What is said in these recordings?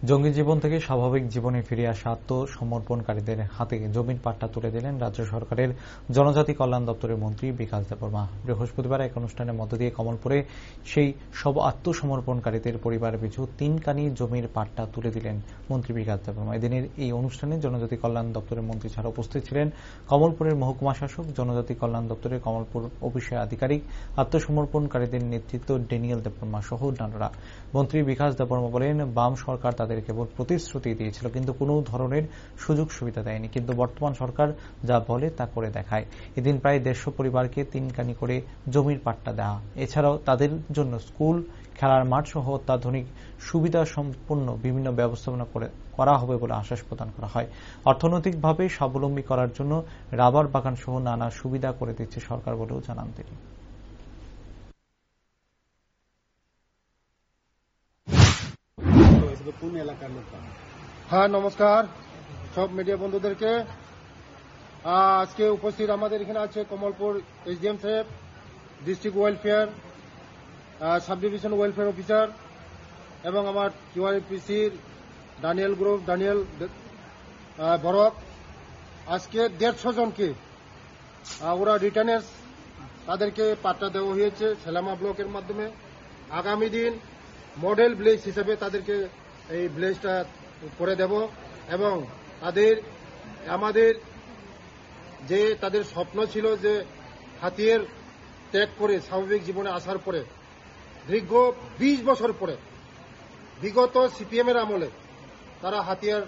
জঙ্গি জীবন থেকে স্বাভাবিক জীবনে ফিরে আসা আত্মসমর্পণকারীদের হাতে জমির পাট্টা তুলে দিলেন রাজ্য সরকারের জনজাতি কল্যাণ দপ্তরের মন্ত্রী বিকাশ দেববর্মা। বৃহস্পতিবার এক অনুষ্ঠানের মধ্য দিয়ে কমলপুরে সেই সব আত্মসমর্পণকারীদের পরিবার পিছু 3 কানি জমির পাট্টা তুলে দিলেন মন্ত্রী বিকাশ দেববর্মা। এদিনের এই অনুষ্ঠানে জনজাতি কল্যাণ দপ্তরের মন্ত্রী ছাড়া উপস্থিত ছিলেন কমলপুরের মহকুমা শাসক, জনজাতি কল্যাণ দপ্তরের কমলপুর অফিসের আধিকারিক, আত্মসমর্পণকারীদের নেতৃত্ব ড্যানিয়েল দেববর্মা সহ অন্যান্যরা। মন্ত্রী বিকাশ দেববর্মা বলেন, বাম সরকার তাদের কেবল প্রতিশ্রুতি দিয়েছিল, কিন্তু কোনো ধরনের সুযোগ সুবিধা দেয়নি। কিন্তু বর্তমান সরকার যা বলে তা করে দেখায়। এদিন প্রায় 150 পরিবারকে 3 কানি করে জমির পাট্টা দেওয়া, এছাড়াও তাদের জন্য স্কুল, খেলার মাঠ সহ অত্যাধুনিক সুবিধা সম্পন্ন বিভিন্ন ব্যবস্থাপনা করা হবে বলে আশ্বাস প্রদান করা হয়। অর্থনৈতিকভাবে স্বাবলম্বী করার জন্য রাবার বাগান সহ নানা সুবিধা করে দিচ্ছে সরকার বলেও জানান তিনি। হ্যাঁ, নমস্কার সব মিডিয়া বন্ধুদেরকে। আজকে উপস্থিত আমাদের এখানে আছে কমলপুর এসডিএম সাহেব, district welfare, sub division welfare officer এবং আমার কিউআরপিসির ডানিয়েল বরক। আজকে 150 জনকে ওরা রিটার্নার্স তাদেরকে পাট্টা দেওয়া হয়েছে সেলামা ব্লকের মাধ্যমে। আগামী দিন মডেল ভিলেজ হিসেবে তাদেরকে এই ভিলেজটা করে দেব এবং আমাদের যে তাদের স্বপ্ন ছিল যে হাতিয়ার ত্যাগ করে স্বাভাবিক জীবনে আসার পরে দীর্ঘ 20 বছর পরে বিগত সিপিএম এর আমলে তারা হাতিয়ার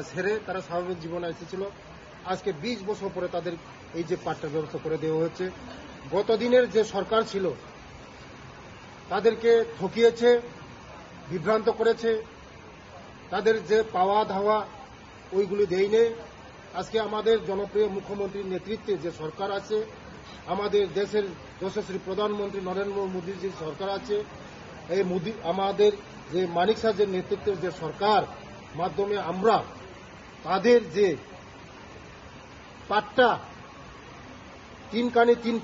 ছেড়ে তারা স্বাভাবিক জীবনে এসেছিল। আজকে 20 বছর পরে তাদের এই যে পাট্টার ব্যবস্থা করে দেওয়া হচ্ছে। গতদিনের যে সরকার ছিল তাদেরকে ঠকিয়েছে, বিভ্রান্ত করেছে, তাদের যে পাওয়া ধাওয়া ওইগুলি দেয়নি। আজকে আমাদের জনপ্রিয় মুখ্যমন্ত্রীর নেতৃত্বে যে সরকার আছে, আমাদের দেশের যশস্বী প্রধানমন্ত্রী নরেন্দ্র মোদীর যে সরকার আছে, এই আমাদের যে মানিক সাহেবের নেতৃত্বের যে সরকার মাধ্যমে আমরা তাদের যে পাট্টা 3 কানি 3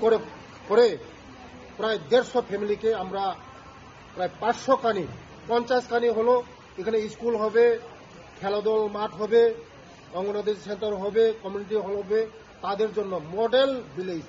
করে প্রায় 150 ফ্যামিলিকে আমরা প্রায় 500 কানি 50 কানি হলো। এখানে স্কুল হবে, খেলাধুলা মাঠ হবে, অঙ্গনওয়াড়ি সেন্টার হবে, কমিউনিটি হল হবে, তাদের জন্য মডেল ভিলেজ